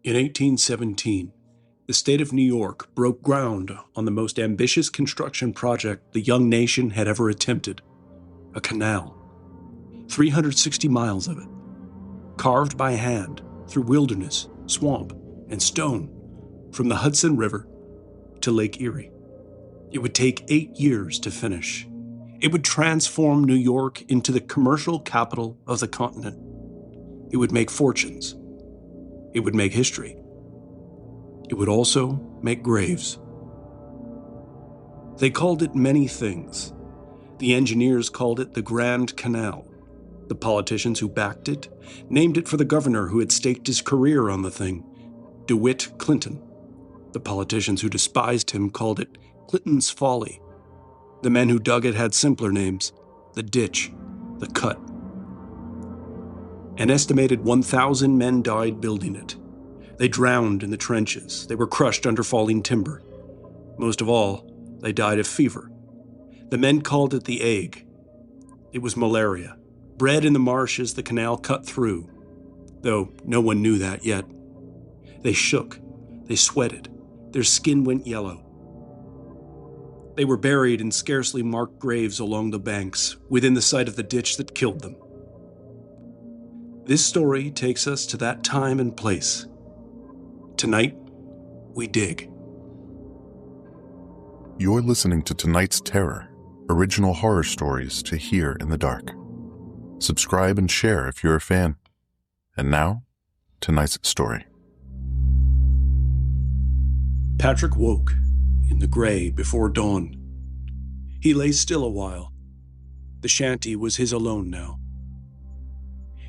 In 1817, the state of New York broke ground on the most ambitious construction project the young nation had ever attempted, a canal. 360 miles of it, carved by hand through wilderness, swamp, and stone from the Hudson River to Lake Erie. It would take 8 years to finish. It would transform New York into the commercial capital of the continent. It would make fortunes. It would make history. It would also make graves. They called it many things. The engineers called it the Grand Canal. The politicians who backed it named it for the governor who had staked his career on the thing, DeWitt Clinton. The politicians who despised him called it Clinton's Folly. The men who dug it had simpler names: the Ditch, the Cut. An estimated 1,000 men died building it. They drowned in the trenches. They were crushed under falling timber. Most of all, they died of fever. The men called it the Ague. It was malaria, bred in the marshes the canal cut through, though no one knew that yet. They shook. They sweated. Their skin went yellow. They were buried in scarcely marked graves along the banks, within the sight of the ditch that killed them. This story takes us to that time and place. Tonight, we dig. You're listening to Tonight's Terror, original horror stories to hear in the dark. Subscribe and share if you're a fan. And now, tonight's story. Patrick woke in the gray before dawn. He lay still a while. The shanty was his alone now.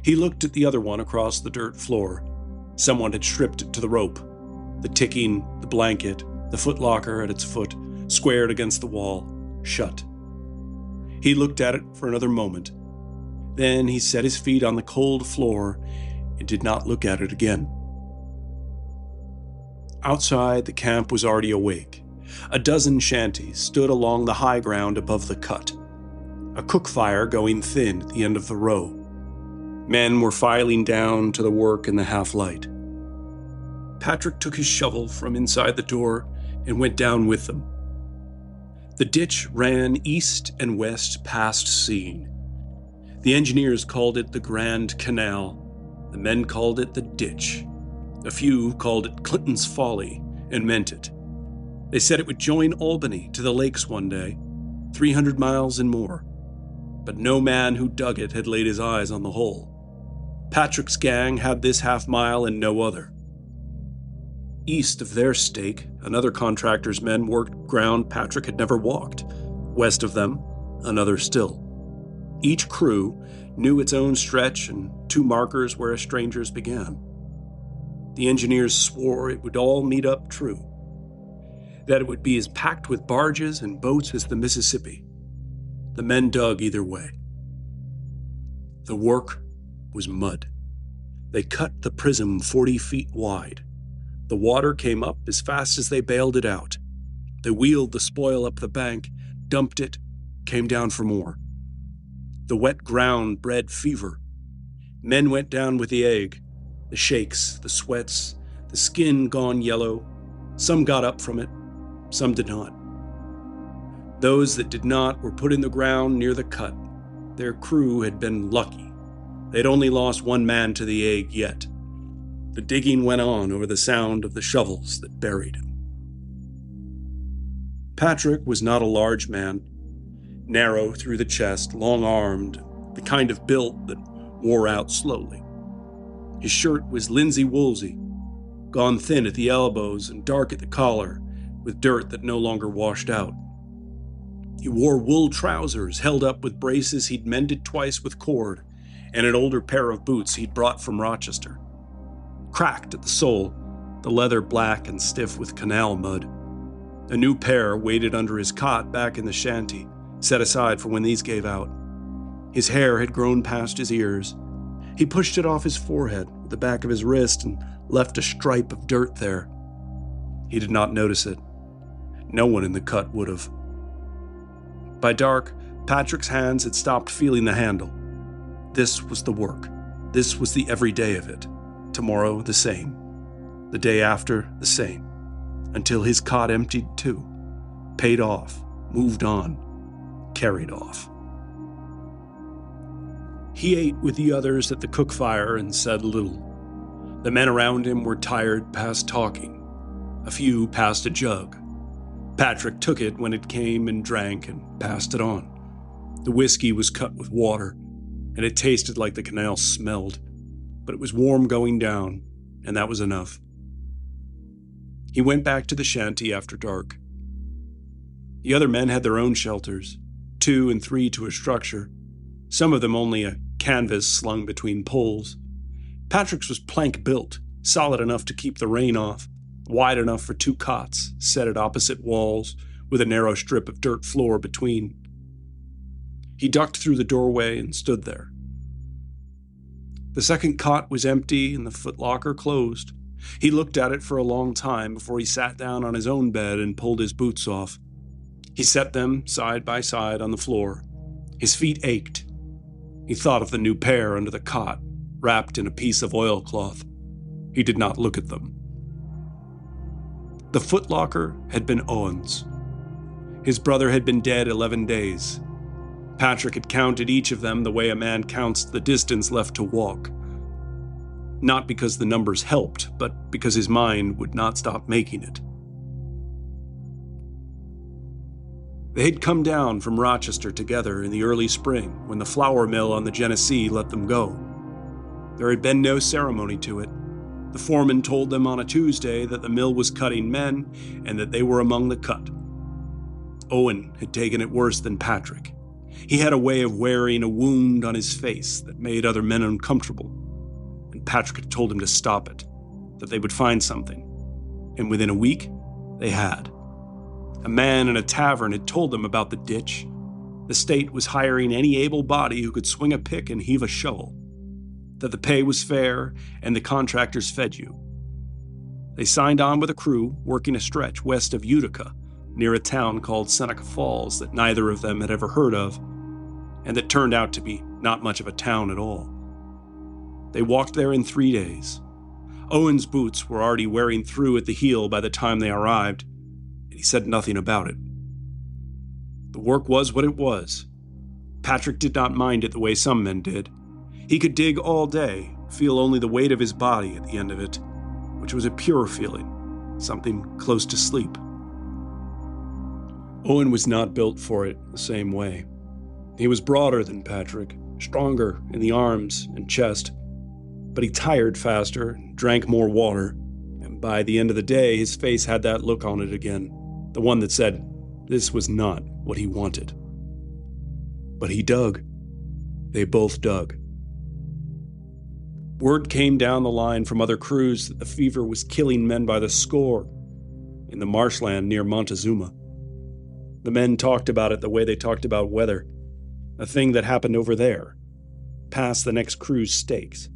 He looked at the other one across the dirt floor. Someone had stripped it to the rope. The ticking, the blanket, the footlocker at its foot, squared against the wall, shut. He looked at it for another moment. Then he set his feet on the cold floor and did not look at it again. Outside, the camp was already awake. A dozen shanties stood along the high ground above the cut, a cook fire going thin at the end of the row. Men were filing down to the work in the half-light. Patrick took his shovel from inside the door and went down with them. The ditch ran east and west past seeing. The engineers called it the Grand Canal. The men called it the Ditch. A few called it Clinton's Folly and meant it. They said it would join Albany to the lakes one day, 300 miles and more. But no man who dug it had laid his eyes on the hole. Patrick's gang had this half-mile and no other. East of their stake, another contractor's men worked ground Patrick had never walked. West of them, another still. Each crew knew its own stretch and two markers where a stranger's began. The engineers swore it would all meet up true, that it would be as packed with barges and boats as the Mississippi. The men dug either way. The work was mud. They cut the prism 40 feet wide. The water came up as fast as they bailed it out. They wheeled the spoil up the bank, dumped it, came down for more. The wet ground bred fever. Men went down with the ague, the shakes, the sweats, the skin gone yellow. Some got up from it, some did not. Those that did not were put in the ground near the cut. Their crew had been lucky. They'd only lost one man to the ague yet. The digging went on over the sound of the shovels that buried him. Patrick was not a large man, narrow through the chest, long-armed, the kind of build that wore out slowly. His shirt was linsey-woolsey, gone thin at the elbows and dark at the collar, with dirt that no longer washed out. He wore wool trousers held up with braces he'd mended twice with cord, and an older pair of boots he'd brought from Rochester. Cracked at the sole, the leather black and stiff with canal mud. A new pair waited under his cot back in the shanty, set aside for when these gave out. His hair had grown past his ears. He pushed it off his forehead with the back of his wrist and left a stripe of dirt there. He did not notice it. No one in the cut would have. By dark, Patrick's hands had stopped feeling the handle. This was the work. This was the everyday of it. Tomorrow, the same. The day after, the same, until his cot emptied too, paid off, moved on, carried off. He ate with the others at the cook fire and said little. The men around him were tired past talking. A few passed a jug. Patrick took it when it came and drank and passed it on. The whiskey was cut with water, and it tasted like the canal smelled, but it was warm going down, and that was enough. He went back to the shanty after dark. The other men had their own shelters, 2 and 3 to a structure, some of them only a canvas slung between poles. Patrick's was plank-built, solid enough to keep the rain off, wide enough for 2 cots, set at opposite walls, with a narrow strip of dirt floor between. He ducked through the doorway and stood there. The second cot was empty and the footlocker closed. He looked at it for a long time before he sat down on his own bed and pulled his boots off. He set them side by side on the floor. His feet ached. He thought of the new pair under the cot, wrapped in a piece of oilcloth. He did not look at them. The footlocker had been Owen's. His brother had been dead 11 days. Patrick had counted each of them the way a man counts the distance left to walk. Not because the numbers helped, but because his mind would not stop making it. They had come down from Rochester together in the early spring when the flour mill on the Genesee let them go. There had been no ceremony to it. The foreman told them on a Tuesday that the mill was cutting men and that they were among the cut. Owen had taken it worse than Patrick. He had a way of wearing a wound on his face that made other men uncomfortable, and Patrick had told him to stop it, that they would find something, and within a week, they had. A man in a tavern had told them about the ditch. The state was hiring any able body who could swing a pick and heave a shovel, that the pay was fair and the contractors fed you. They signed on with a crew working a stretch west of Utica, near a town called Seneca Falls that neither of them had ever heard of, and that turned out to be not much of a town at all. They walked there in 3 days. Owen's boots were already wearing through at the heel by the time they arrived, and he said nothing about it. The work was what it was. Patrick did not mind it the way some men did. He could dig all day, feel only the weight of his body at the end of it, which was a pure feeling, something close to sleep. Owen was not built for it the same way. He was broader than Patrick, stronger in the arms and chest, but he tired faster and drank more water, and by the end of the day, his face had that look on it again, the one that said this was not what he wanted. But he dug. They both dug. Word came down the line from other crews that the fever was killing men by the score in the marshland near Montezuma. The men talked about it the way they talked about weather, a thing that happened over there, past the next crew's stakes,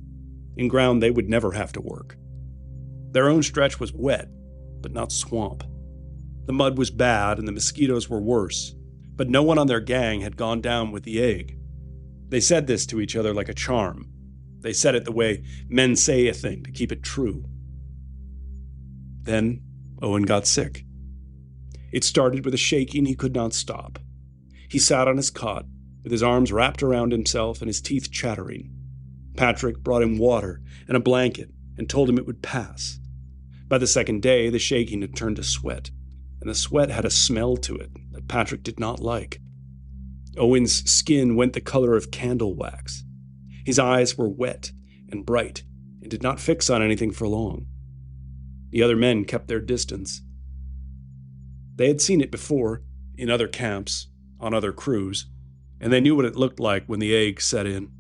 in ground they would never have to work. Their own stretch was wet, but not swamp. The mud was bad and the mosquitoes were worse, but no one on their gang had gone down with the egg. They said this to each other like a charm. They said it the way men say a thing to keep it true. Then Owen got sick. It started with a shaking he could not stop. He sat on his cot, with his arms wrapped around himself and his teeth chattering. Patrick brought him water and a blanket and told him it would pass. By the second day, the shaking had turned to sweat, and the sweat had a smell to it that Patrick did not like. Owen's skin went the color of candle wax. His eyes were wet and bright and did not fix on anything for long. The other men kept their distance. They had seen it before, in other camps, on other crews, and they knew what it looked like when the ague set in.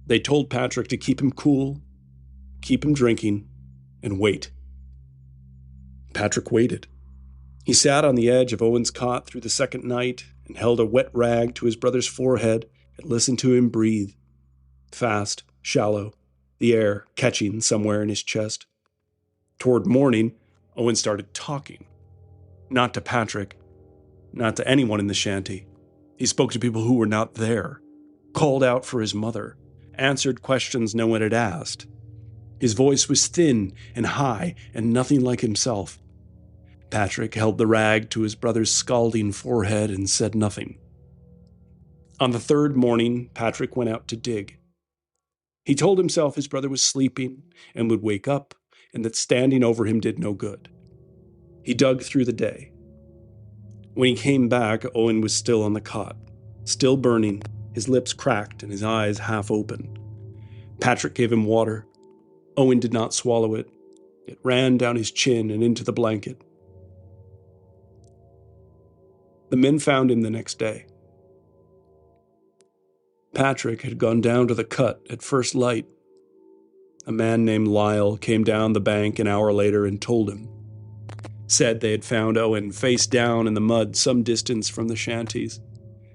They told Patrick to keep him cool, keep him drinking, and wait. Patrick waited. He sat on the edge of Owen's cot through the second night and held a wet rag to his brother's forehead and listened to him breathe. Fast, shallow, the air catching somewhere in his chest. Toward morning, Owen started talking. Not to Patrick, not to anyone in the shanty. He spoke to people who were not there, called out for his mother, answered questions no one had asked. His voice was thin and high and nothing like himself. Patrick held the rag to his brother's scalding forehead and said nothing. On the third morning, Patrick went out to dig. He told himself his brother was sleeping and would wake up, and that standing over him did no good. He dug through the day. When he came back, Owen was still on the cot, still burning, his lips cracked and his eyes half open. Patrick gave him water. Owen did not swallow it. It ran down his chin and into the blanket. The men found him the next day. Patrick had gone down to the cut at first light. A man named Lyle came down the bank an hour later and told him. Said they had found Owen face down in the mud some distance from the shanties.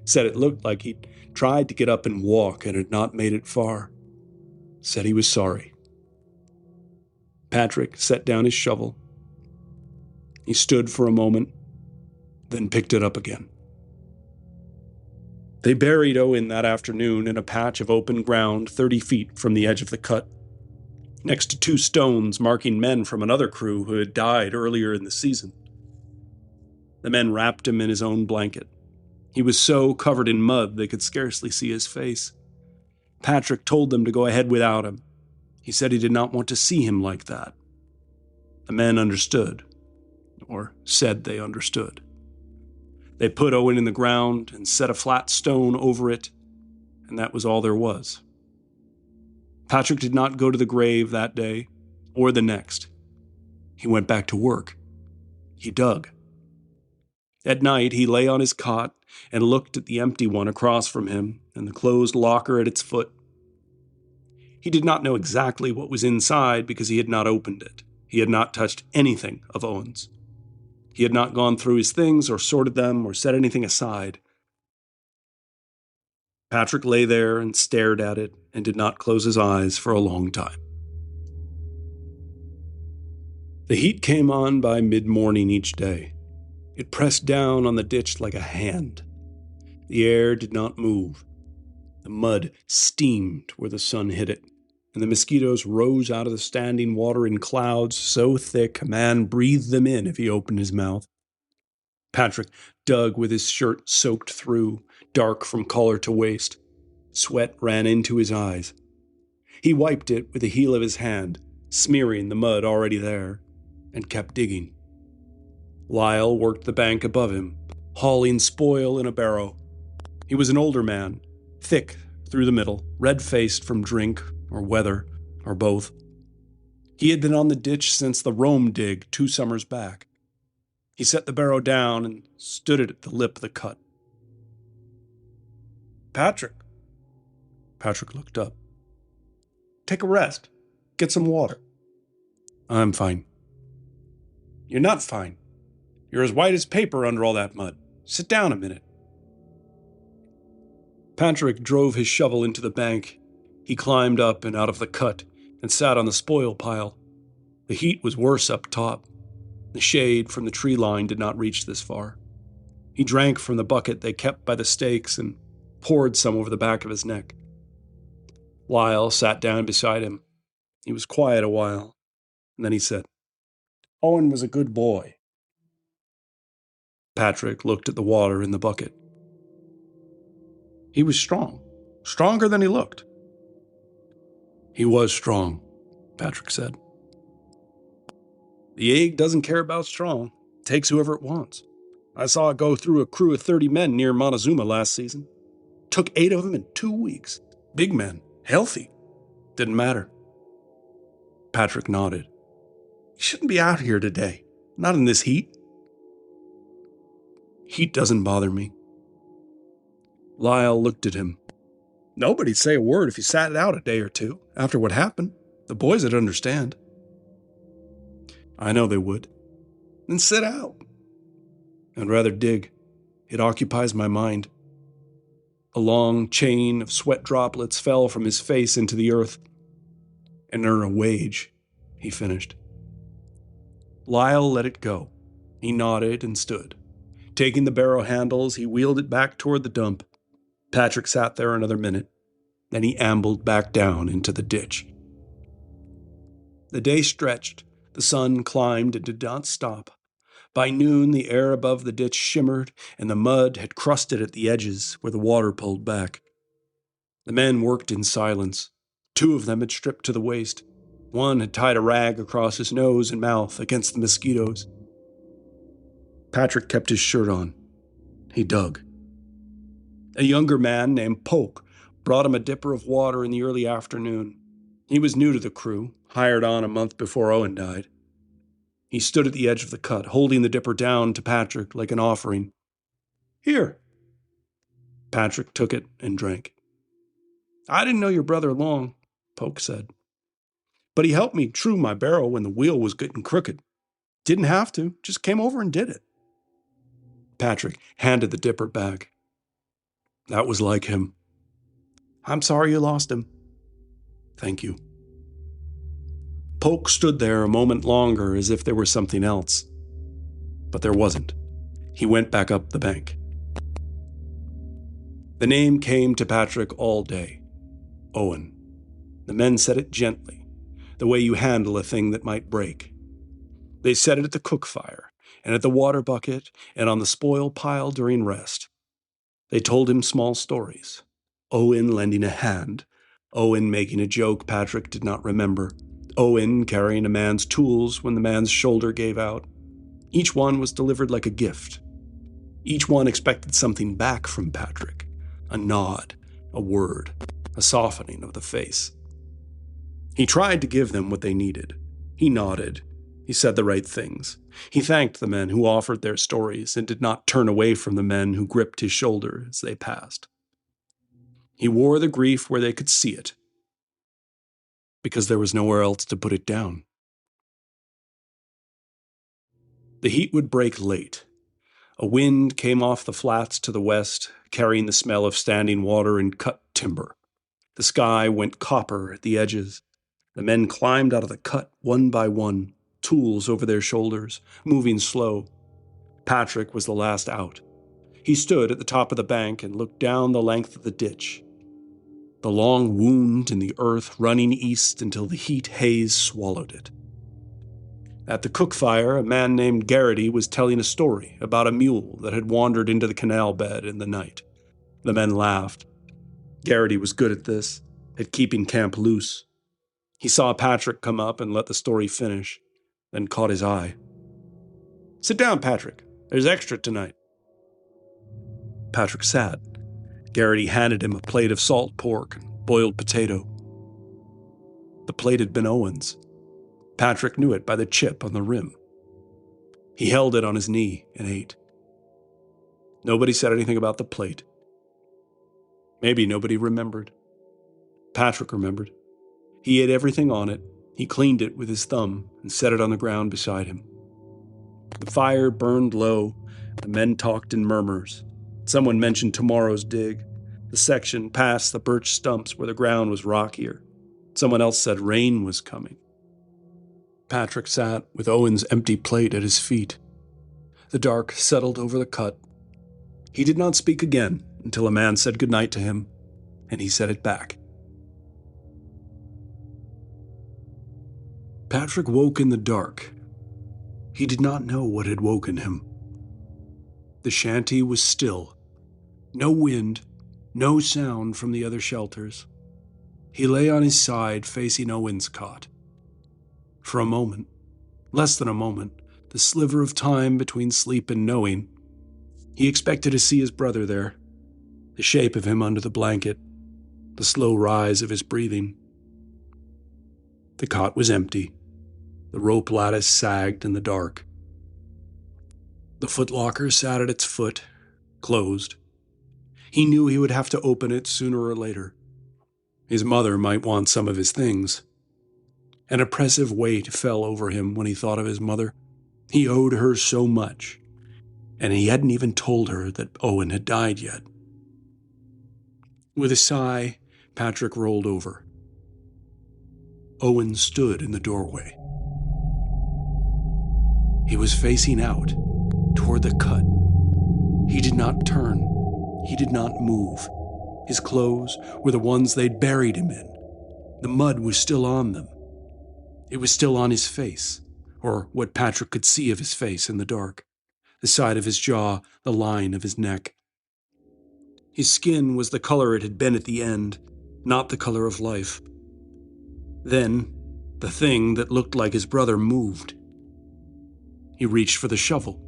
Said it looked like he'd tried to get up and walk and had not made it far. Said he was sorry. Patrick set down his shovel. He stood for a moment, then picked it up again. They buried Owen that afternoon in a patch of open ground 30 feet from the edge of the cut, next to 2 stones marking men from another crew who had died earlier in the season. The men wrapped him in his own blanket. He was so covered in mud they could scarcely see his face. Patrick told them to go ahead without him. He said he did not want to see him like that. The men understood, or said they understood. They put Owen in the ground and set a flat stone over it, and that was all there was. Patrick did not go to the grave that day, or the next. He went back to work. He dug. At night, he lay on his cot and looked at the empty one across from him and the closed locker at its foot. He did not know exactly what was inside because he had not opened it. He had not touched anything of Owen's. He had not gone through his things or sorted them or set anything aside. Patrick lay there and stared at it and did not close his eyes for a long time. The heat came on by mid-morning each day. It pressed down on the ditch like a hand. The air did not move. The mud steamed where the sun hit it, and the mosquitoes rose out of the standing water in clouds so thick a man breathed them in if he opened his mouth. Patrick dug with his shirt soaked through, dark from collar to waist. Sweat ran into his eyes. He wiped it with the heel of his hand, smearing the mud already there, and kept digging. Lyle worked the bank above him, hauling spoil in a barrow. He was an older man, thick through the middle, red-faced from drink or weather, or both. He had been on the ditch since the Rome dig 2 summers back. He set the barrow down and stood it at the lip of the cut. Patrick looked up. Take a rest. Get some water. I'm fine. You're not fine. You're as white as paper under all that mud. Sit down a minute. Patrick drove his shovel into the bank. He climbed up and out of the cut and sat on the spoil pile. The heat was worse up top. The shade from the tree line did not reach this far. He drank from the bucket they kept by the stakes and poured some over the back of his neck. Lyle sat down beside him. He was quiet a while, and then he said, Owen was a good boy. Patrick looked at the water in the bucket. He was strong, stronger than he looked. He was strong, Patrick said. The egg doesn't care about strong. It takes whoever it wants. I saw it go through a crew of 30 men near Montezuma last season. Took 8 of them in 2 weeks. Big men, healthy. Didn't matter. Patrick nodded. You shouldn't be out here today. Not in this heat. Heat doesn't bother me. Lyle looked at him. Nobody'd say a word if you sat it out a day or two after what happened. The boys would understand. I know they would. Then sit out. I'd rather dig. It occupies my mind. A long chain of sweat droplets fell from his face into the earth. And earn a wage, he finished. Lyle let it go. He nodded and stood. Taking the barrow handles, he wheeled it back toward the dump. Patrick sat there another minute. Then he ambled back down into the ditch. The day stretched, the sun climbed and did not stop. By noon, the air above the ditch shimmered, and the mud had crusted at the edges where the water pulled back. The men worked in silence. 2 of them had stripped to the waist. One had tied a rag across his nose and mouth against the mosquitoes. Patrick kept his shirt on. He dug. A younger man named Polk brought him a dipper of water in the early afternoon. He was new to the crew, hired on a month before Owen died. He stood at the edge of the cut, holding the dipper down to Patrick like an offering. "Here." Patrick took it and drank. "I didn't know your brother long," Polk said. "But he helped me true my barrel when the wheel was getting crooked. Didn't have to, just came over and did it." Patrick handed the dipper back. "That was like him." "I'm sorry you lost him." "Thank you." Polk stood there a moment longer as if there were something else. But there wasn't. He went back up the bank. The name came to Patrick all day. Owen. The men said it gently, the way you handle a thing that might break. They said it at the cook fire, and at the water bucket, and on the spoil pile during rest. They told him small stories. Owen lending a hand. Owen making a joke Patrick did not remember. Owen carrying a man's tools when the man's shoulder gave out. Each one was delivered like a gift. Each one expected something back from Patrick. A nod, a word, a softening of the face. He tried to give them what they needed. He nodded. He said the right things. He thanked the men who offered their stories and did not turn away from the men who gripped his shoulder as they passed. He wore the grief where they could see it, because there was nowhere else to put it down. The heat would break late. A wind came off the flats to the west, carrying the smell of standing water and cut timber. The sky went copper at the edges. The men climbed out of the cut one by one, tools over their shoulders, moving slow. Patrick was the last out. He stood at the top of the bank and looked down the length of the ditch. The long wound in the earth running east until the heat haze swallowed it. At the cook fire, a man named Garrity was telling a story about a mule that had wandered into the canal bed in the night. The men laughed. Garrity was good at this, at keeping camp loose. He saw Patrick come up and let the story finish, then caught his eye. "Sit down, Patrick. There's extra tonight." Patrick sat. Garrity handed him a plate of salt pork and boiled potato. The plate had been Owen's. Patrick knew it by the chip on the rim. He held it on his knee and ate. Nobody said anything about the plate. Maybe nobody remembered. Patrick remembered. He ate everything on it. He cleaned it with his thumb and set it on the ground beside him. The fire burned low. The men talked in murmurs. Someone mentioned tomorrow's dig, the section past the birch stumps where the ground was rockier. Someone else said rain was coming. Patrick sat with Owen's empty plate at his feet. The dark settled over the cut. He did not speak again until a man said goodnight to him, and he said it back. Patrick woke in the dark. He did not know what had woken him. The shanty was still. No wind, no sound from the other shelters. He lay on his side facing Owen's cot. For a moment, less than a moment, the sliver of time between sleep and knowing, he expected to see his brother there, the shape of him under the blanket, the slow rise of his breathing. The cot was empty. The rope lattice sagged in the dark. The footlocker sat at its foot, closed. He knew he would have to open it sooner or later. His mother might want some of his things. An oppressive weight fell over him when he thought of his mother. He owed her so much, and he hadn't even told her that Owen had died yet. With a sigh, Patrick rolled over. Owen stood in the doorway. He was facing out, toward the cut. He did not turn. He did not move. His clothes were the ones they'd buried him in. The mud was still on them. It was still on his face, or what Patrick could see of his face in the dark. The side of his jaw, the line of his neck. His skin was the color it had been at the end, not the color of life. Then, the thing that looked like his brother moved. He reached for the shovel.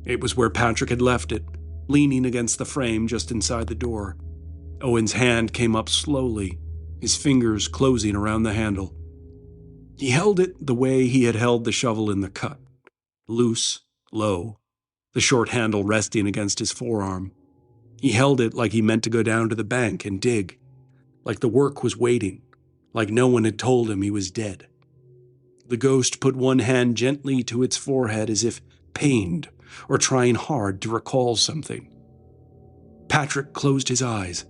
It was where Patrick had left it, leaning against the frame just inside the door. Owen's hand came up slowly, his fingers closing around the handle. He held it the way he had held the shovel in the cut, loose, low, the short handle resting against his forearm. He held it like he meant to go down to the bank and dig, like the work was waiting, like no one had told him he was dead. The ghost put one hand gently to its forehead as if pained or trying hard to recall something. Patrick closed his eyes.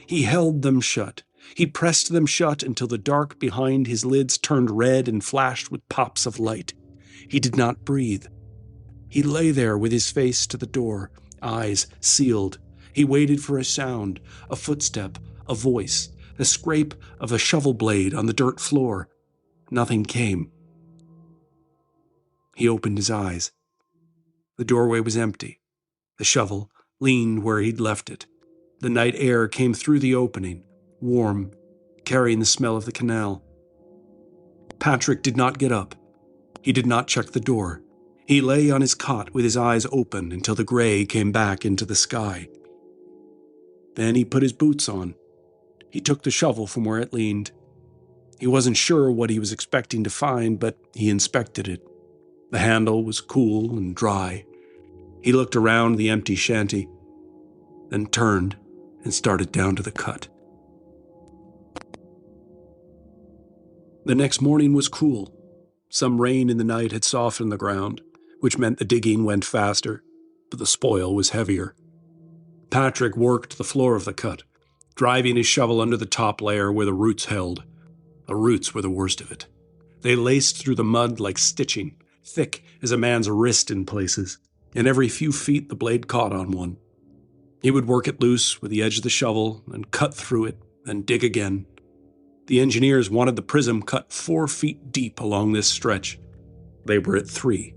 He held them shut. He pressed them shut until the dark behind his lids turned red and flashed with pops of light. He did not breathe. He lay there with his face to the door, eyes sealed. He waited for a sound, a footstep, a voice, the scrape of a shovel blade on the dirt floor. Nothing came. He opened his eyes. The doorway was empty. The shovel leaned where he'd left it. The night air came through the opening, warm, carrying the smell of the canal. Patrick did not get up. He did not check the door. He lay on his cot with his eyes open until the gray came back into the sky. Then he put his boots on. He took the shovel from where it leaned. He wasn't sure what he was expecting to find, but he inspected it. The handle was cool and dry. He looked around the empty shanty, then turned and started down to the cut. The next morning was cool. Some rain in the night had softened the ground, which meant the digging went faster, but the spoil was heavier. Patrick worked the floor of the cut, driving his shovel under the top layer where the roots held. The roots were the worst of it. They laced through the mud like stitching, thick as a man's wrist in places, and every few feet the blade caught on one. He would work it loose with the edge of the shovel and cut through it, then dig again. The engineers wanted the prism cut 4 feet deep along this stretch. They were at 3.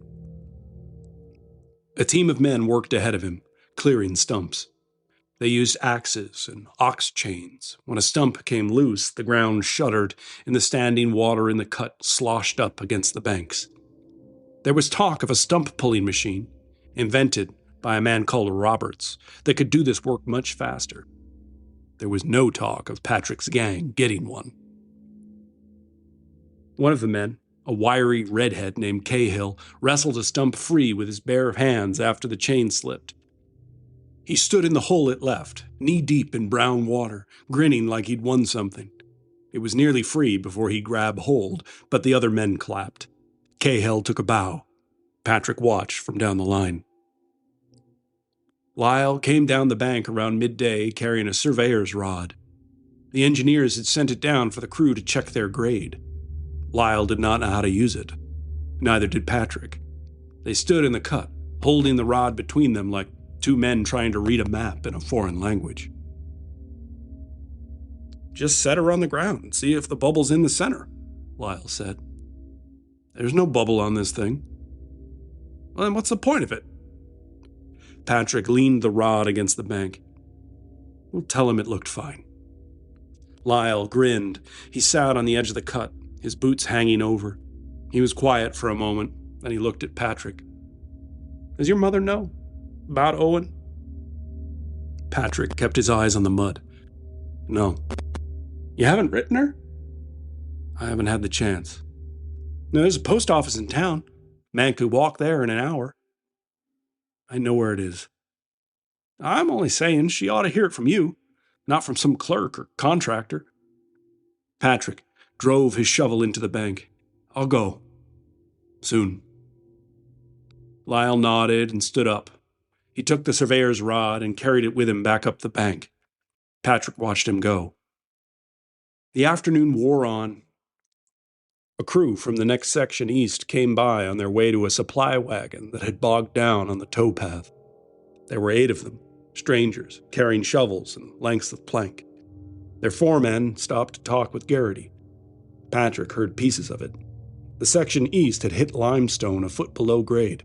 A team of men worked ahead of him, clearing stumps. They used axes and ox chains. When a stump came loose, the ground shuddered and the standing water in the cut sloshed up against the banks. There was talk of a stump pulling machine, invented by a man called Roberts, that could do this work much faster. There was no talk of Patrick's gang getting one. One of the men, a wiry redhead named Cahill, wrestled a stump free with his bare hands after the chain slipped. He stood in the hole it left, knee-deep in brown water, grinning like he'd won something. It was nearly free before he grabbed hold, but the other men clapped. Cahill took a bow. Patrick watched from down the line. Lyle came down the bank around midday carrying a surveyor's rod. The engineers had sent it down for the crew to check their grade. Lyle did not know how to use it. Neither did Patrick. They stood in the cut, holding the rod between them like 2 men trying to read a map in a foreign language. "Just set her on the ground and see if the bubble's in the center," Lyle said. "There's no bubble on this thing." "Well, then what's the point of it?" Patrick leaned the rod against the bank. "We'll tell him it looked fine." Lyle grinned. He sat on the edge of the cut, his boots hanging over. He was quiet for a moment, then he looked at Patrick. "Does your mother know about Owen?" Patrick kept his eyes on the mud. "No." "You haven't written her?" "I haven't had the chance." "No, there's a post office in town. Man could walk there in an hour." "I know where it is." "I'm only saying she ought to hear it from you, not from some clerk or contractor." Patrick drove his shovel into the bank. "I'll go. Soon." Lyle nodded and stood up. He took the surveyor's rod and carried it with him back up the bank. Patrick watched him go. The afternoon wore on. A crew from the next section east came by on their way to a supply wagon that had bogged down on the towpath. There were 8 of them, strangers, carrying shovels and lengths of plank. Their foreman stopped to talk with Garrity. Patrick heard pieces of it. The section east had hit limestone a foot below grade.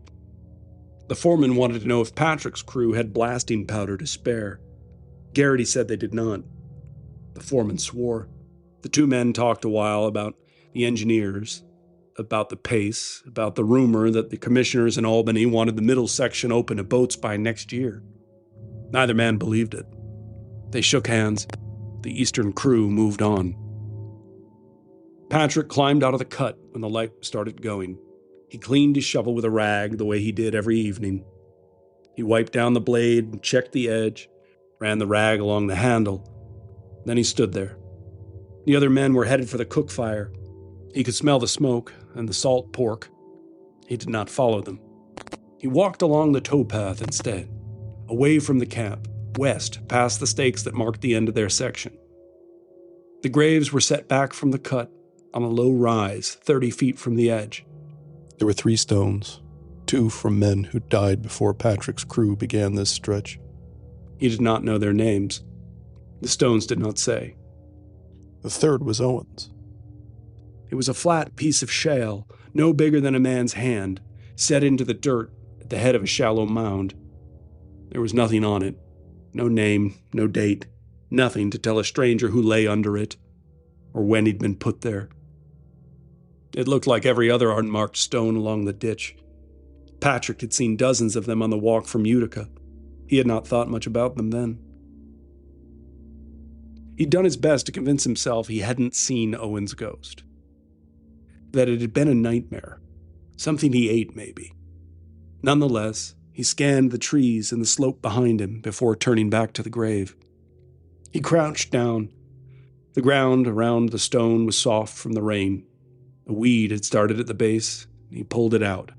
The foreman wanted to know if Patrick's crew had blasting powder to spare. Garrity said they did not. The foreman swore. The two men talked a while about the engineers, about the pace, about the rumor that the commissioners in Albany wanted the middle section open to boats by next year. Neither man believed it. They shook hands. The eastern crew moved on. Patrick climbed out of the cut when the light started going. He cleaned his shovel with a rag the way he did every evening. He wiped down the blade and checked the edge, ran the rag along the handle. Then he stood there. The other men were headed for the cook fire. He could smell the smoke and the salt pork. He did not follow them. He walked along the towpath instead, away from the camp, west, past the stakes that marked the end of their section. The graves were set back from the cut on a low rise 30 feet from the edge. There were 3 stones, 2 from men who died before Patrick's crew began this stretch. He did not know their names. The stones did not say. The third was Owen's. It was a flat piece of shale, no bigger than a man's hand, set into the dirt at the head of a shallow mound. There was nothing on it. No name, no date, nothing to tell a stranger who lay under it, or when he'd been put there. It looked like every other unmarked stone along the ditch. Patrick had seen dozens of them on the walk from Utica. He had not thought much about them then. He'd done his best to convince himself he hadn't seen Owen's ghost. That it had been a nightmare. Something he ate, maybe. Nonetheless, he scanned the trees and the slope behind him before turning back to the grave. He crouched down. The ground around the stone was soft from the rain. A weed had started at the base, and he pulled it out.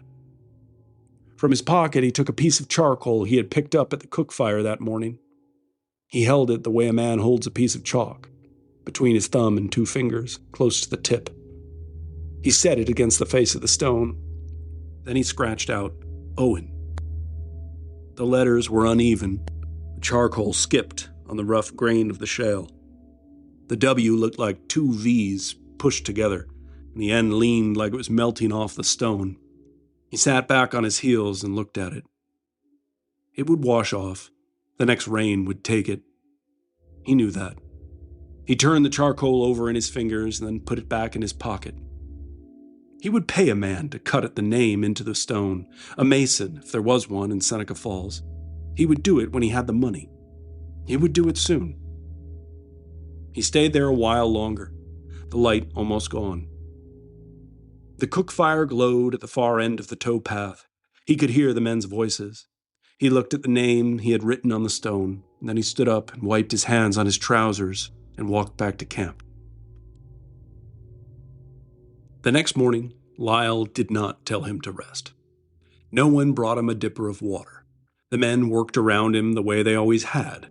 From his pocket, he took a piece of charcoal he had picked up at the cook fire that morning. He held it the way a man holds a piece of chalk, between his thumb and 2 fingers, close to the tip. He set it against the face of the stone. Then he scratched out, Owen. The letters were uneven. The charcoal skipped on the rough grain of the shale. The W looked like 2 V's pushed together, and the end leaned like it was melting off the stone. He sat back on his heels and looked at it. It would wash off. The next rain would take it. He knew that. He turned the charcoal over in his fingers and then put it back in his pocket. He would pay a man to cut at the name into the stone, a mason if there was one in Seneca Falls. He would do it when he had the money. He would do it soon. He stayed there a while longer, the light almost gone. The cook fire glowed at the far end of the towpath. He could hear the men's voices. He looked at the name he had written on the stone, and then he stood up and wiped his hands on his trousers and walked back to camp. The next morning, Lyle did not tell him to rest. No one brought him a dipper of water. The men worked around him the way they always had,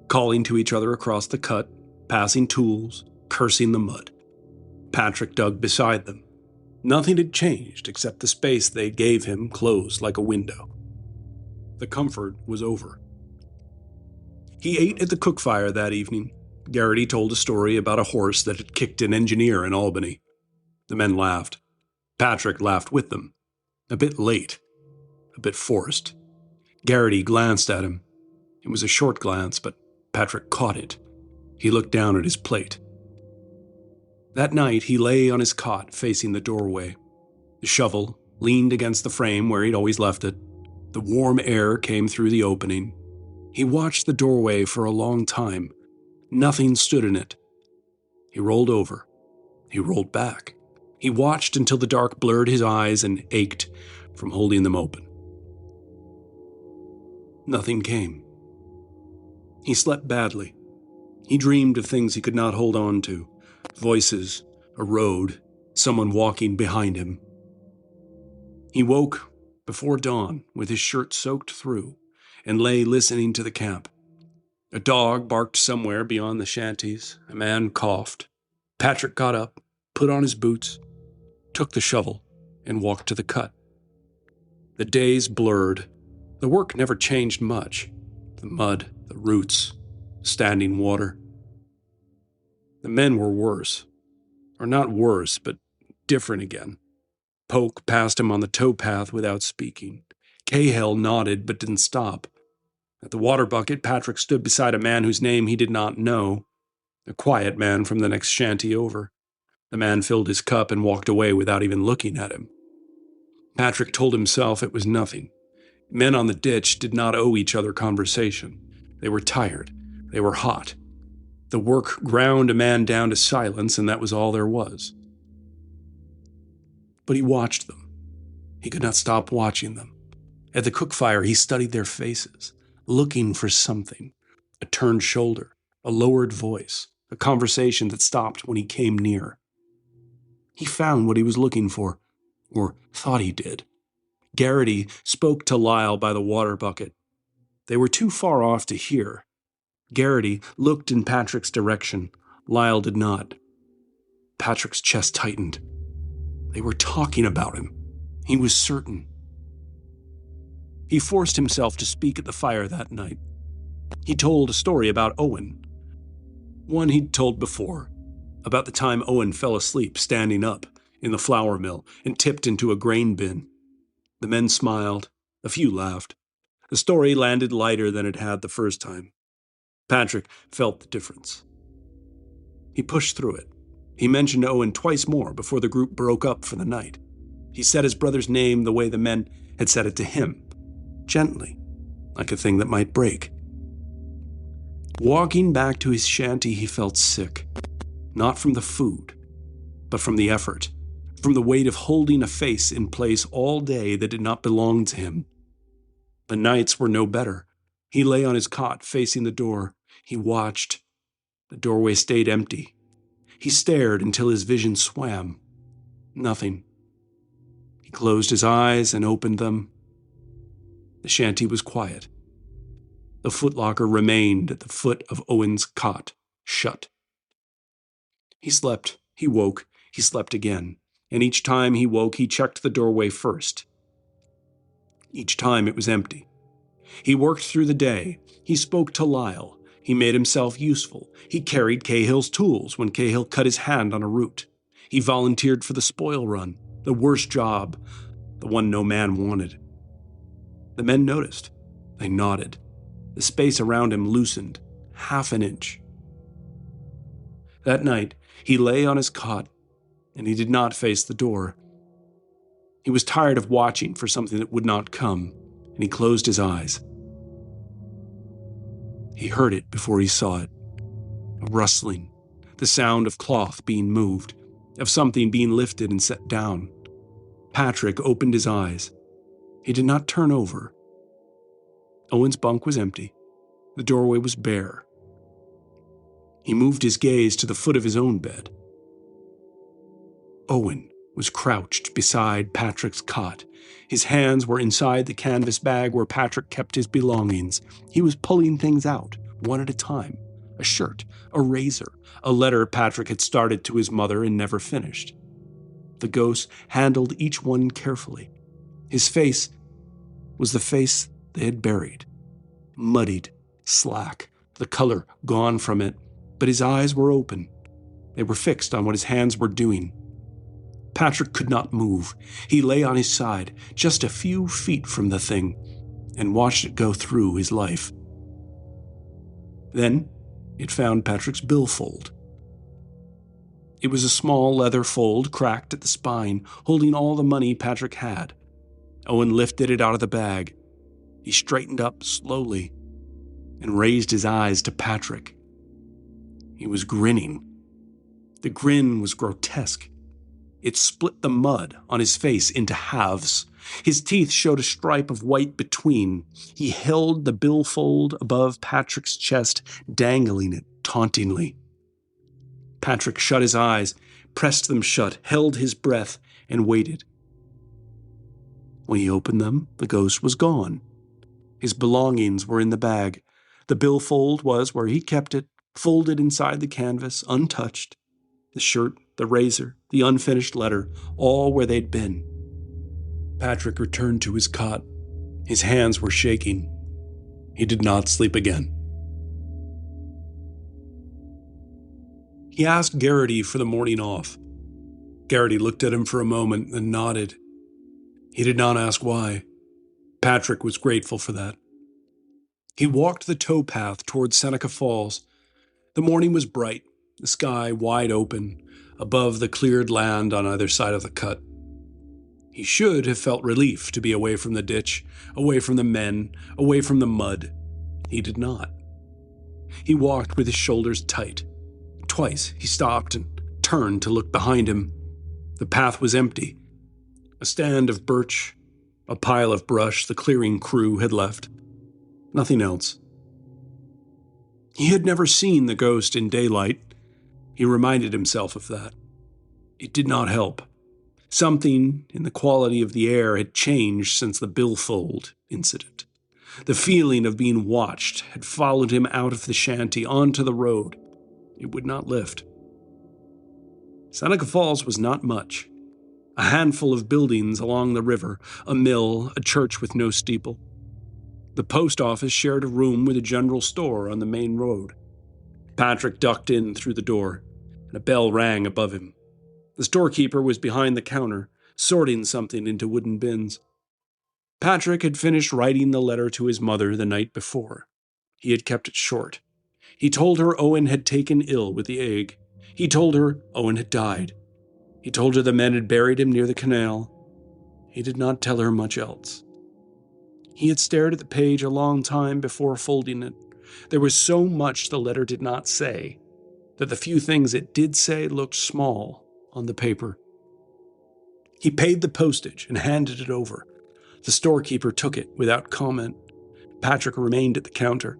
calling to each other across the cut, passing tools, cursing the mud. Patrick dug beside them. Nothing had changed except the space they gave him closed like a window. The comfort was over. He ate at the cook fire that evening. Garrity told a story about a horse that had kicked an engineer in Albany. The men laughed. Patrick laughed with them. A bit late. A bit forced. Garrity glanced at him. It was a short glance, but Patrick caught it. He looked down at his plate. That night, he lay on his cot facing the doorway. The shovel leaned against the frame where he'd always left it. The warm air came through the opening. He watched the doorway for a long time. Nothing stood in it. He rolled over. He rolled back. He watched until the dark blurred his eyes and ached from holding them open. Nothing came. He slept badly. He dreamed of things he could not hold on to. Voices, a road, someone walking behind him. He woke before dawn with his shirt soaked through and lay listening to the camp. A dog barked somewhere beyond the shanties. A man coughed. Patrick got up, put on his boots, took the shovel, and walked to the cut. The days blurred. The work never changed much. The mud, the roots, standing water. The men were worse. Or not worse, but different again. Polk passed him on the towpath without speaking. Cahill nodded but didn't stop. At the water bucket, Patrick stood beside a man whose name he did not know, a quiet man from the next shanty over. The man filled his cup and walked away without even looking at him. Patrick told himself it was nothing. Men on the ditch did not owe each other conversation. They were tired. They were hot. The work ground a man down to silence, and that was all there was. But he watched them. He could not stop watching them. At the cook fire, he studied their faces, looking for something. A turned shoulder, a lowered voice, a conversation that stopped when he came near. He found what he was looking for, or thought he did. Garrity spoke to Lyle by the water bucket. They were too far off to hear. Garrity looked in Patrick's direction. Lyle did not. Patrick's chest tightened. They were talking about him. He was certain. He forced himself to speak at the fire that night. He told a story about Owen. One he'd told before, about the time Owen fell asleep standing up in the flour mill and tipped into a grain bin. The men smiled. A few laughed. The story landed lighter than it had the first time. Patrick felt the difference. He pushed through it. He mentioned Owen twice more before the group broke up for the night. He said his brother's name the way the men had said it to him, gently, like a thing that might break. Walking back to his shanty, he felt sick, not from the food, but from the effort, from the weight of holding a face in place all day that did not belong to him. The nights were no better. He lay on his cot facing the door. He watched. The doorway stayed empty. He stared until his vision swam. Nothing. He closed his eyes and opened them. The shanty was quiet. The footlocker remained at the foot of Owen's cot, shut. He slept. He woke. He slept again. And each time he woke, he checked the doorway first. Each time it was empty. He worked through the day. He spoke to Lyle. He made himself useful. He carried Cahill's tools when Cahill cut his hand on a root. He volunteered for the spoil run, the worst job, the one no man wanted. The men noticed. They nodded. The space around him loosened, half an inch. That night, he lay on his cot, and he did not face the door. He was tired of watching for something that would not come, and he closed his eyes. He heard it before he saw it. A rustling, the sound of cloth being moved, of something being lifted and set down. Patrick opened his eyes. He did not turn over. Owen's bunk was empty. The doorway was bare. He moved his gaze to the foot of his own bed. Owen was crouched beside Patrick's cot. His hands were inside the canvas bag where Patrick kept his belongings. He was pulling things out, one at a time. A shirt, a razor, a letter Patrick had started to his mother and never finished. The ghost handled each one carefully. His face was the face they had buried. Muddied, slack, the color gone from it, but his eyes were open. They were fixed on what his hands were doing. Patrick could not move. He lay on his side, just a few feet from the thing, and watched it go through his life. Then it found Patrick's billfold. It was a small leather fold cracked at the spine, holding all the money Patrick had. Owen lifted it out of the bag. He straightened up slowly and raised his eyes to Patrick. He was grinning. The grin was grotesque. It split the mud on his face into halves. His teeth showed a stripe of white between. He held the billfold above Patrick's chest, dangling it tauntingly. Patrick shut his eyes, pressed them shut, held his breath, and waited. When he opened them, the ghost was gone. His belongings were in the bag. The billfold was where he kept it, folded inside the canvas, untouched. The shirt, the razor, the unfinished letter, all where they'd been. Patrick returned to his cot. His hands were shaking. He did not sleep again. He asked Garrity for the morning off. Garrity looked at him for a moment, then nodded. He did not ask why. Patrick was grateful for that. He walked the towpath toward Seneca Falls. The morning was bright, the sky wide open, above the cleared land on either side of the cut. He should have felt relief to be away from the ditch, away from the men, away from the mud. He did not. He walked with his shoulders tight. Twice he stopped and turned to look behind him. The path was empty. A stand of birch, a pile of brush the clearing crew had left. Nothing else. He had never seen the ghost in daylight. He reminded himself of that. It did not help. Something in the quality of the air had changed since the billfold incident. The feeling of being watched had followed him out of the shanty onto the road. It would not lift. Seneca Falls was not much. A handful of buildings along the river, a mill, a church with no steeple. The post office shared a room with a general store on the main road. Patrick ducked in through the door, and a bell rang above him. The storekeeper was behind the counter, sorting something into wooden bins. Patrick had finished writing the letter to his mother the night before. He had kept it short. He told her Owen had taken ill with the ague. He told her Owen had died. He told her the men had buried him near the canal. He did not tell her much else. He had stared at the page a long time before folding it. There was so much the letter did not say that the few things it did say looked small on the paper. He paid the postage and handed it over. The storekeeper took it without comment. Patrick remained at the counter.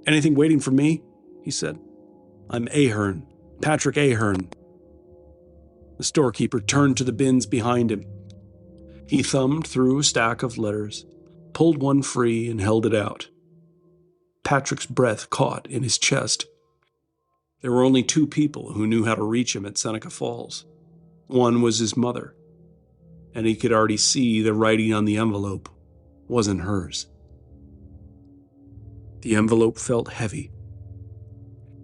"Anything waiting for me?" he said. "I'm Ahern, Patrick Ahern." The storekeeper turned to the bins behind him. He thumbed through a stack of letters, pulled one free, and held it out. Patrick's breath caught in his chest. There were only two people who knew how to reach him at Seneca Falls. One was his mother, and he could already see the writing on the envelope wasn't hers. The envelope felt heavy.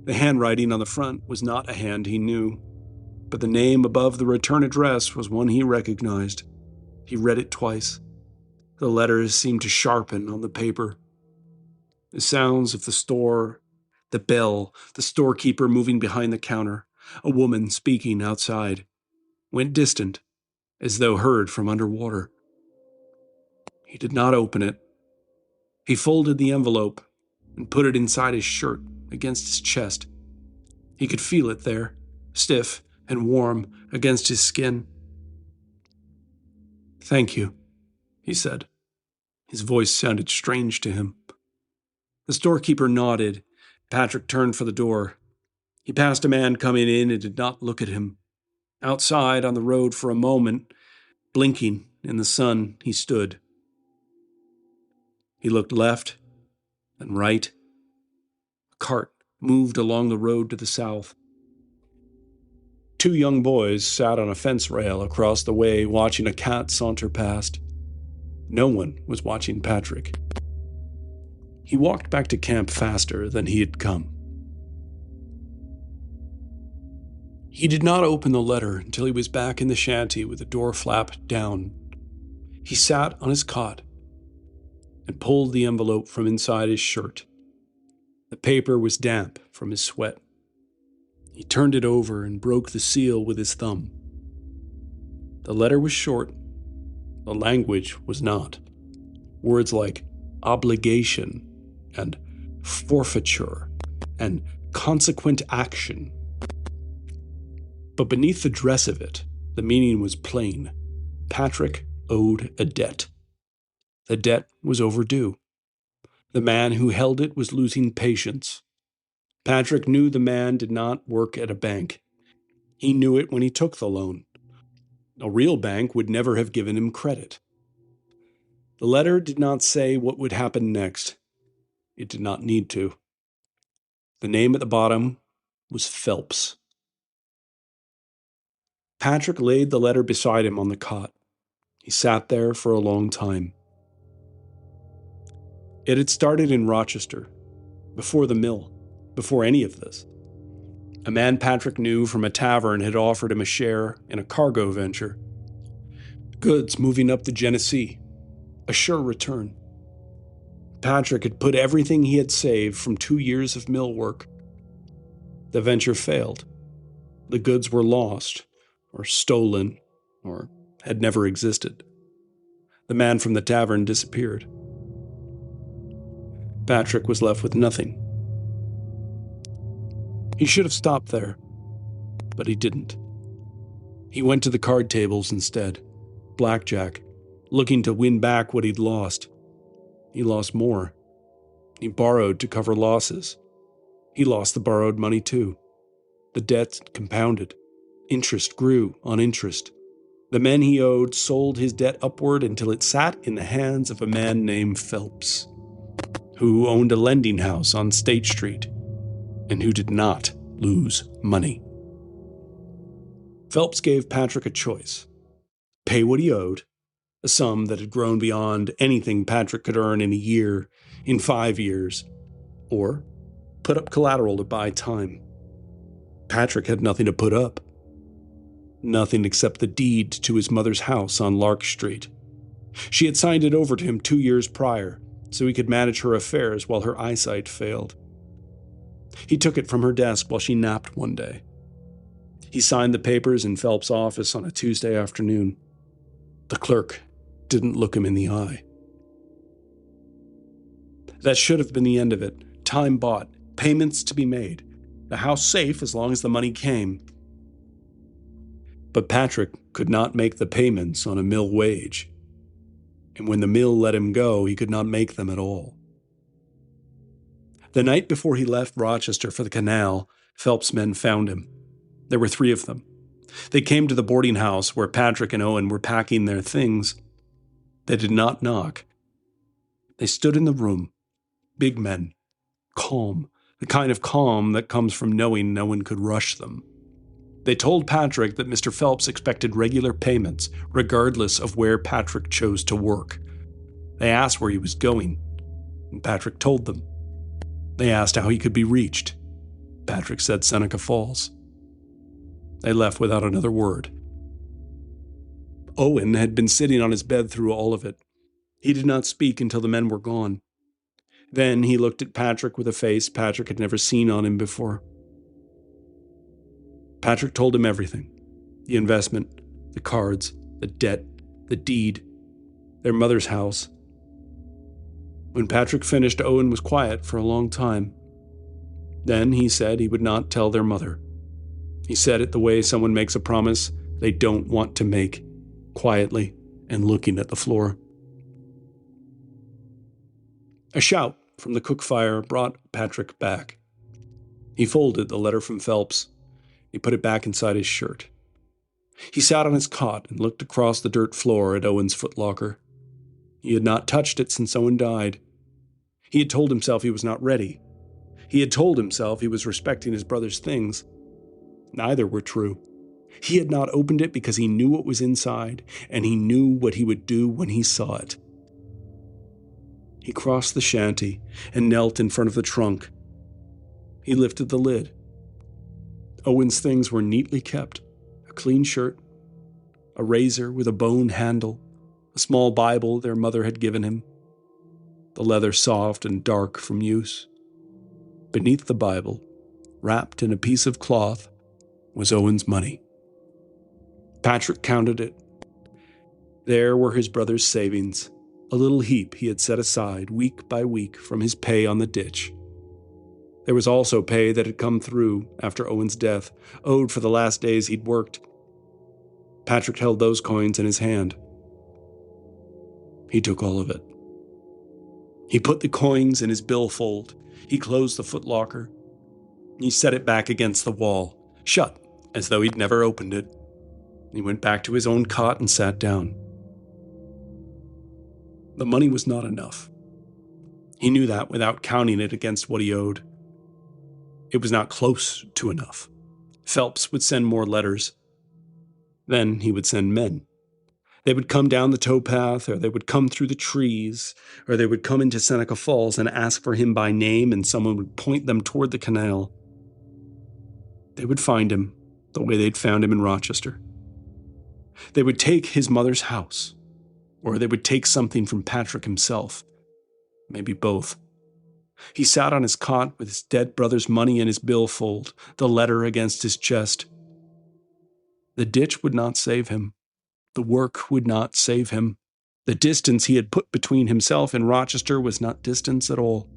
The handwriting on the front was not a hand he knew, but the name above the return address was one he recognized. He read it twice. The letters seemed to sharpen on the paper. The sounds of the store, the bell, the storekeeper moving behind the counter, a woman speaking outside, went distant, as though heard from underwater. He did not open it. He folded the envelope and put it inside his shirt against his chest. He could feel it there, stiff and warm against his skin. "Thank you," he said. His voice sounded strange to him. The storekeeper nodded. Patrick turned for the door. He passed a man coming in and did not look at him. Outside on the road for a moment, blinking in the sun, he stood. He looked left and right. A cart moved along the road to the south. Two young boys sat on a fence rail across the way watching a cat saunter past. No one was watching Patrick. He walked back to camp faster than he had come. He did not open the letter until he was back in the shanty with the door flap down. He sat on his cot and pulled the envelope from inside his shirt. The paper was damp from his sweat. He turned it over and broke the seal with his thumb. The letter was short. The language was not. Words like obligation and forfeiture and consequent action. But beneath the dress of it, the meaning was plain. Patrick owed a debt. The debt was overdue. The man who held it was losing patience. Patrick knew the man did not work at a bank. He knew it when he took the loan. A real bank would never have given him credit. The letter did not say what would happen next. It did not need to. The name at the bottom was Phelps. Patrick laid the letter beside him on the cot. He sat there for a long time. It had started in Rochester, before the mill, before any of this. A man Patrick knew from a tavern had offered him a share in a cargo venture. Goods moving up the Genesee, a sure return. Patrick had put everything he had saved from 2 years of mill work. The venture failed. The goods were lost, or stolen, or had never existed. The man from the tavern disappeared. Patrick was left with nothing. He should have stopped there, but he didn't. He went to the card tables instead, blackjack, looking to win back what he'd lost. He lost more. He borrowed to cover losses. He lost the borrowed money too. The debt compounded. Interest grew on interest. The men he owed sold his debt upward until it sat in the hands of a man named Phelps, who owned a lending house on State Street, and who did not lose money. Phelps gave Patrick a choice: pay what he owed, a sum that had grown beyond anything Patrick could earn in a year, in 5 years, or put up collateral to buy time. Patrick had nothing to put up. Nothing except the deed to his mother's house on Lark Street. She had signed it over to him 2 years prior, so he could manage her affairs while her eyesight failed. He took it from her desk while she napped one day. He signed the papers in Phelps' office on a Tuesday afternoon. The clerk didn't look him in the eye. That should have been the end of it. Time bought, payments to be made, the house safe as long as the money came. But Patrick could not make the payments on a mill wage. And when the mill let him go, he could not make them at all. The night before he left Rochester for the canal, Phelps' men found him. There were 3 of them. They came to the boarding house where Patrick and Owen were packing their things. They did not knock. They stood in the room, big men, calm, the kind of calm that comes from knowing no one could rush them. They told Patrick that Mr. Phelps expected regular payments, regardless of where Patrick chose to work. They asked where he was going, and Patrick told them. They asked how he could be reached. Patrick said Seneca Falls. They left without another word. Owen had been sitting on his bed through all of it. He did not speak until the men were gone. Then he looked at Patrick with a face Patrick had never seen on him before. Patrick told him everything: the investment, the cards, the debt, the deed, their mother's house. When Patrick finished, Owen was quiet for a long time. Then he said he would not tell their mother. He said it the way someone makes a promise they don't want to make, quietly and looking at the floor. A shout from the cook fire brought Patrick back. He folded the letter from Phelps. He put it back inside his shirt. He sat on his cot and looked across the dirt floor at Owen's footlocker. He had not touched it since Owen died. He had told himself he was not ready. He had told himself he was respecting his brother's things. Neither were true. He had not opened it because he knew what was inside, and he knew what he would do when he saw it. He crossed the shanty and knelt in front of the trunk. He lifted the lid. Owen's things were neatly kept: a clean shirt, a razor with a bone handle, a small Bible their mother had given him, the leather soft and dark from use. Beneath the Bible, wrapped in a piece of cloth, was Owen's money. Patrick counted it. There were his brother's savings, a little heap he had set aside week by week from his pay on the ditch. There was also pay that had come through after Owen's death, owed for the last days he'd worked. Patrick held those coins in his hand. He took all of it. He put the coins in his billfold. He closed the footlocker. He set it back against the wall, shut as though he'd never opened it. He went back to his own cot and sat down. The money was not enough. He knew that without counting it against what he owed. It was not close to enough. Phelps would send more letters. Then he would send men. They would come down the towpath, or they would come through the trees, or they would come into Seneca Falls and ask for him by name, and someone would point them toward the canal. They would find him the way they'd found him in Rochester. They would take his mother's house, or they would take something from Patrick himself. Maybe both. He sat on his cot with his dead brother's money in his billfold, the letter against his chest. The ditch would not save him. The work would not save him. The distance he had put between himself and Rochester was not distance at all.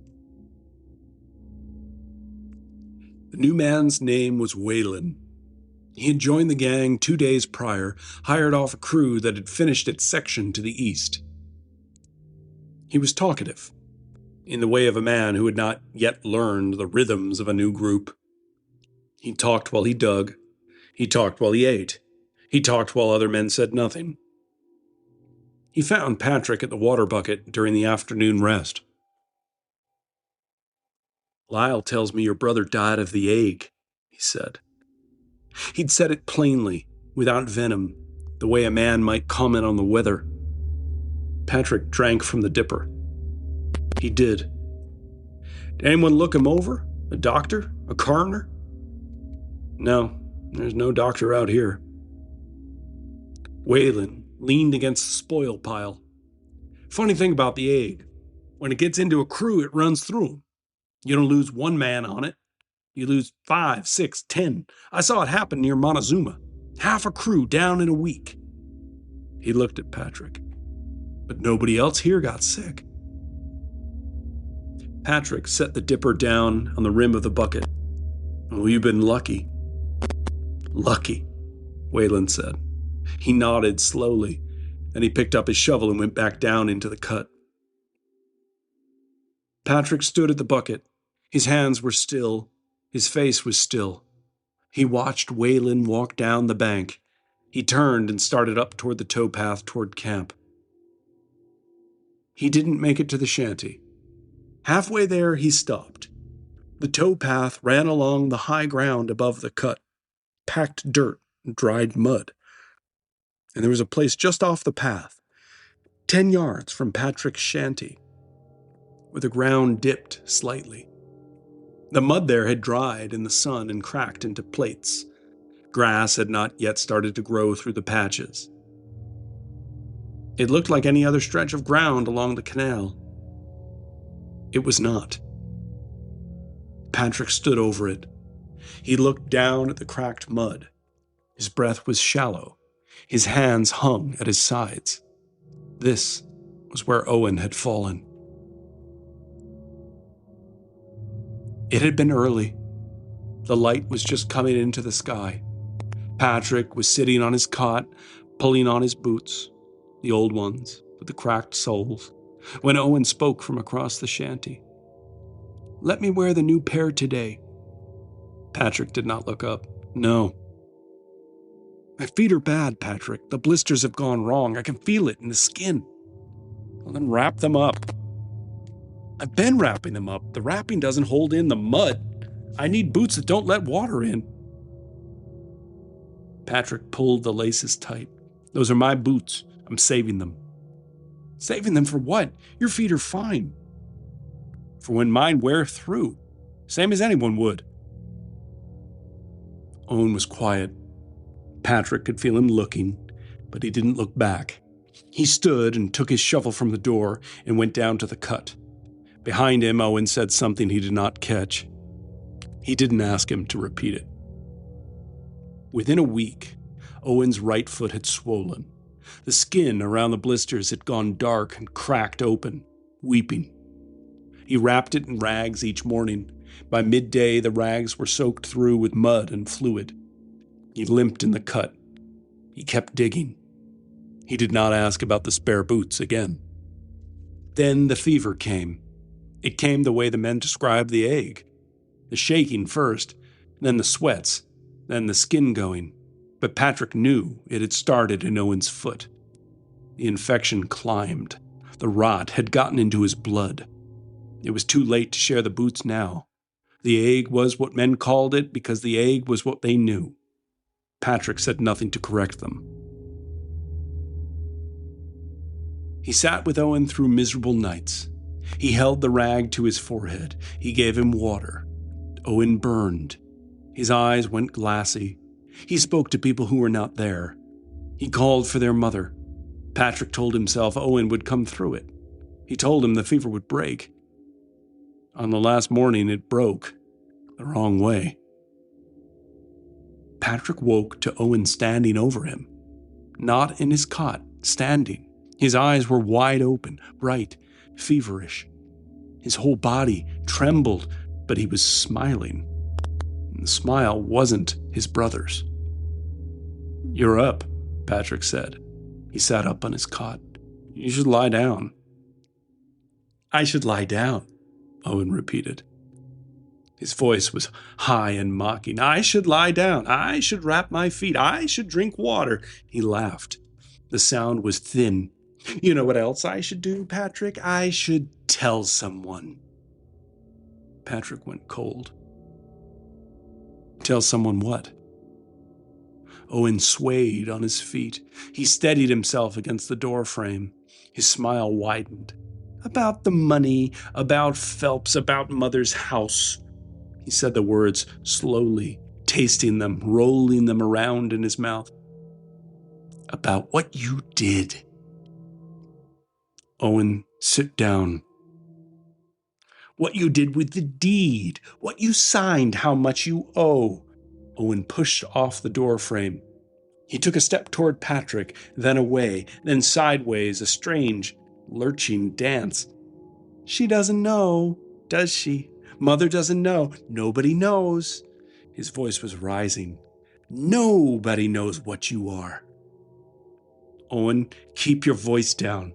The new man's name was Whalen. He had joined the gang 2 days prior, hired off a crew that had finished its section to the east. He was talkative, in the way of a man who had not yet learned the rhythms of a new group. He talked while he dug. He talked while he ate. He talked while other men said nothing. He found Patrick at the water bucket during the afternoon rest. "Lyle tells me your brother died of the ague," he said. He'd said it plainly, without venom, the way a man might comment on the weather. Patrick drank from the dipper. He did. "Did anyone look him over? A doctor? A coroner?" "No, there's no doctor out here." Whalen leaned against the spoil pile. "Funny thing about the ague, when it gets into a crew, it runs through them. You don't lose one man on it. You lose 5, 6, 10. I saw it happen near Montezuma. Half a crew down in a week." He looked at Patrick. "But nobody else here got sick." Patrick set the dipper down on the rim of the bucket. "Well, you've been lucky." "Lucky," Whalen said. He nodded slowly, then he picked up his shovel and went back down into the cut. Patrick stood at the bucket. His hands were still. His face was still. He watched Whalen walk down the bank. He turned and started up toward the towpath toward camp. He didn't make it to the shanty. Halfway there, he stopped. The towpath ran along the high ground above the cut, packed dirt and dried mud. And there was a place just off the path, 10 yards from Patrick's shanty, where the ground dipped slightly. The mud there had dried in the sun and cracked into plates. Grass had not yet started to grow through the patches. It looked like any other stretch of ground along the canal. It was not. Patrick stood over it. He looked down at the cracked mud. His breath was shallow. His hands hung at his sides. This was where Owen had fallen. It had been early. The light was just coming into the sky. Patrick was sitting on his cot, pulling on his boots, the old ones with the cracked soles, when Owen spoke from across the shanty. "Let me wear the new pair today." Patrick did not look up. "No." "My feet are bad, Patrick. The blisters have gone wrong. I can feel it in the skin." "Well, then wrap them up." "I've been wrapping them up. The wrapping doesn't hold in the mud. I need boots that don't let water in." Patrick pulled the laces tight. "Those are my boots. I'm saving them." "Saving them for what? Your feet are fine." "For when mine wear through, same as anyone would." Owen was quiet. Patrick could feel him looking, but he didn't look back. He stood and took his shovel from the door and went down to the cut. Behind him, Owen said something he did not catch. He didn't ask him to repeat it. Within a week, Owen's right foot had swollen. The skin around the blisters had gone dark and cracked open, weeping. He wrapped it in rags each morning. By midday, the rags were soaked through with mud and fluid. He limped in the cut. He kept digging. He did not ask about the spare boots again. Then the fever came. It came the way the men described the ague. The shaking first, then the sweats, then the skin going. But Patrick knew it had started in Owen's foot. The infection climbed. The rot had gotten into his blood. It was too late to share the boots now. The ague was what men called it because the ague was what they knew. Patrick said nothing to correct them. He sat with Owen through miserable nights. He held the rag to his forehead. He gave him water. Owen burned. His eyes went glassy. He spoke to people who were not there. He called for their mother. Patrick told himself Owen would come through it. He told him the fever would break. On the last morning, it broke the wrong way. Patrick woke to Owen standing over him. Not in his cot, standing. His eyes were wide open, bright, feverish. His whole body trembled, but he was smiling. And the smile wasn't his brother's. "You're up," Patrick said. He sat up on his cot. "You should lie down." "I should lie down," Owen repeated. His voice was high and mocking. "I should lie down. I should wrap my feet. I should drink water." He laughed. The sound was thin. "You know what else I should do, Patrick? I should tell someone." Patrick went cold. "Tell someone what?" Owen swayed on his feet. He steadied himself against the doorframe. His smile widened. "About the money, about Phelps, about Mother's house." He said the words slowly, tasting them, rolling them around in his mouth. "About what you did." "Owen, sit down." "What you did with the deed, what you signed, how much you owe." Owen pushed off the doorframe. He took a step toward Patrick, then away, then sideways, a strange, lurching dance. "She doesn't know, does she? Mother doesn't know. Nobody knows." His voice was rising. "Nobody knows what you are." "Owen, keep your voice down."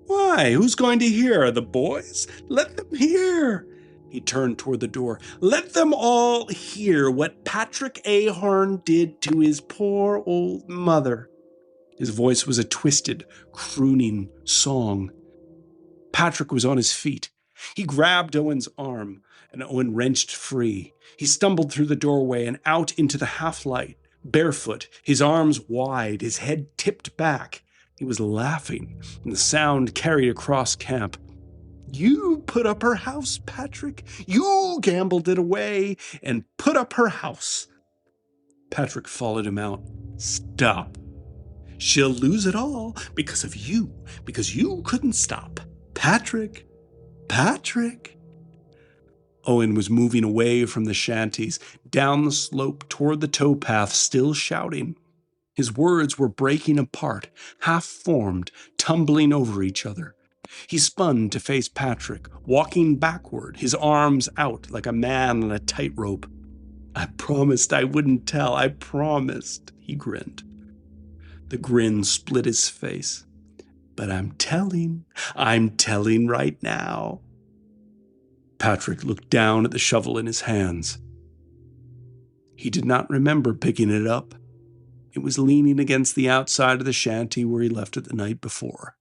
"Why? Who's going to hear? The boys? Let them hear." He turned toward the door. "Let them all hear what Patrick Ahern did to his poor old mother." His voice was a twisted, crooning song. Patrick was on his feet. He grabbed Owen's arm, and Owen wrenched free. He stumbled through the doorway and out into the half-light, barefoot, his arms wide, his head tipped back. He was laughing, and the sound carried across camp. "You put up her house, Patrick. You gambled it away and put up her house." Patrick followed him out. "Stop. She'll lose it all because of you, because you couldn't stop. Patrick, Patrick." Owen was moving away from the shanties, down the slope toward the towpath, still shouting. His words were breaking apart, half-formed, tumbling over each other. He spun to face Patrick, walking backward, his arms out like a man on a tightrope. "I promised I wouldn't tell. I promised," he grinned. The grin split his face. "But I'm telling right now." Patrick looked down at the shovel in his hands. He did not remember picking it up. It was leaning against the outside of the shanty where he left it the night before.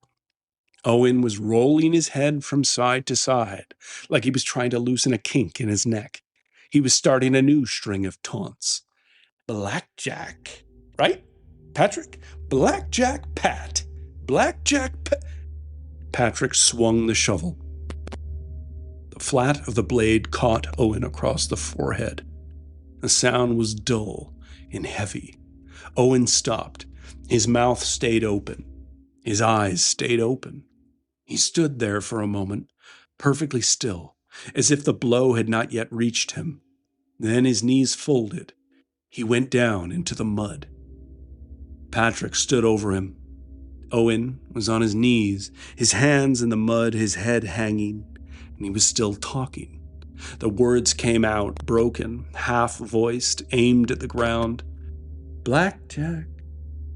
Owen was rolling his head from side to side, like he was trying to loosen a kink in his neck. He was starting a new string of taunts. "Blackjack, right, Patrick? Blackjack Pat. Blackjack Pat." Patrick swung the shovel. The flat of the blade caught Owen across the forehead. The sound was dull and heavy. Owen stopped. His mouth stayed open. His eyes stayed open. He stood there for a moment, perfectly still, as if the blow had not yet reached him. Then his knees folded. He went down into the mud. Patrick stood over him. Owen was on his knees, his hands in the mud, his head hanging, and he was still talking. The words came out, broken, half-voiced, aimed at the ground. "Blackjack,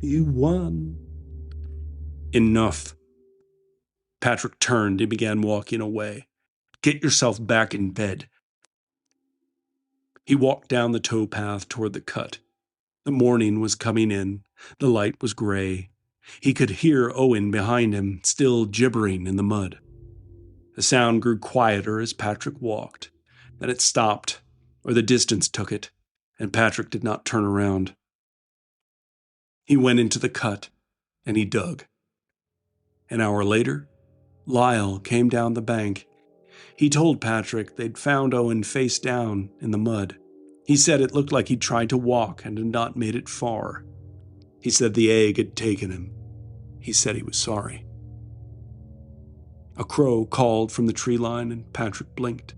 you won." "Enough." Patrick turned and began walking away. "Get yourself back in bed." He walked down the towpath toward the cut. The morning was coming in. The light was gray. He could hear Owen behind him, still gibbering in the mud. The sound grew quieter as Patrick walked. Then it stopped, or the distance took it, and Patrick did not turn around. He went into the cut, and he dug. An hour later, Lyle came down the bank. He told Patrick they'd found Owen face down in the mud. He said it looked like he'd tried to walk and had not made it far. He said the egg had taken him. He said he was sorry. A crow called from the tree line and Patrick blinked.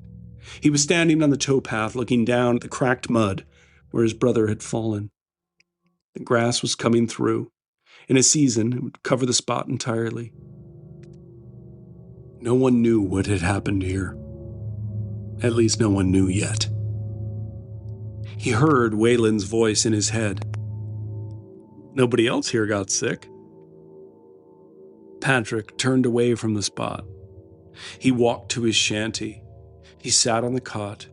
He was standing on the towpath looking down at the cracked mud where his brother had fallen. The grass was coming through. In a season, it would cover the spot entirely. No one knew what had happened here. At least no one knew yet. He heard Waylon's voice in his head. Nobody else here got sick. Patrick turned away from the spot. He walked to his shanty. He sat on the cot.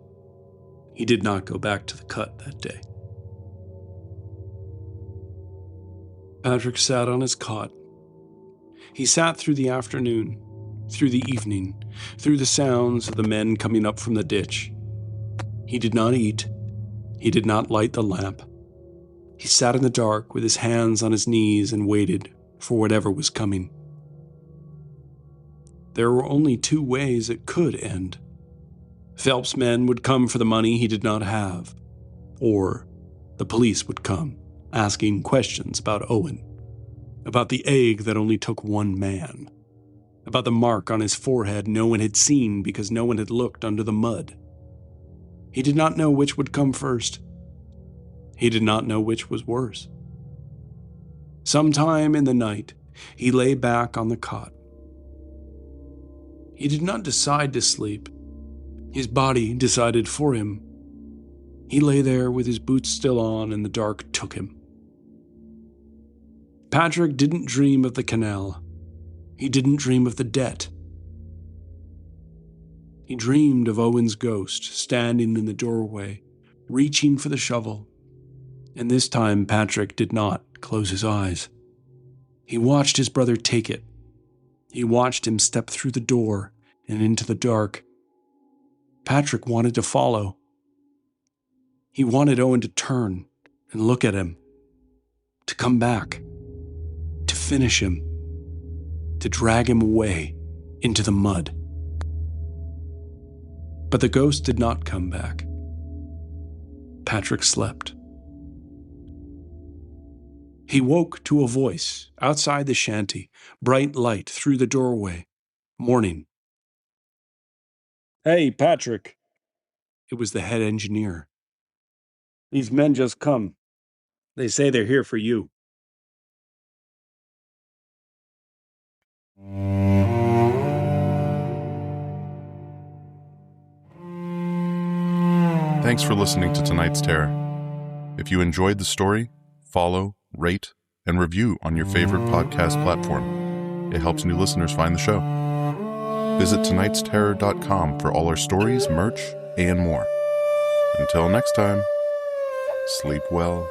He did not go back to the cut that day. Patrick sat on his cot. He sat through the afternoon, through the evening, through the sounds of the men coming up from the ditch. He did not eat. He did not light the lamp. He sat in the dark with his hands on his knees and waited for whatever was coming. There were only two ways it could end. Phelps' men would come for the money he did not have, or the police would come, asking questions about Owen, about the egg that only took one man, about the mark on his forehead no one had seen because no one had looked under the mud. He did not know which would come first. He did not know which was worse. Sometime in the night, he lay back on the cot. He did not decide to sleep. His body decided for him. He lay there with his boots still on and the dark took him. Patrick didn't dream of the canal. He didn't dream of the debt. He dreamed of Owen's ghost standing in the doorway, reaching for the shovel. And this time Patrick did not close his eyes. He watched his brother take it. He watched him step through the door and into the dark. Patrick wanted to follow. He wanted Owen to turn and look at him, to come back, to finish him, to drag him away into the mud. But the ghost did not come back. Patrick slept. He woke to a voice outside the shanty, bright light through the doorway. Morning. "Hey, Patrick." It was the head engineer. "These men just come. They say they're here for you." Thanks for listening to tonight's Terror. If you enjoyed the story, follow, rate, and review on your favorite podcast platform. It helps new listeners find the show. Visit tonightsterror.com for all our stories, merch, and more. Until next time, sleep well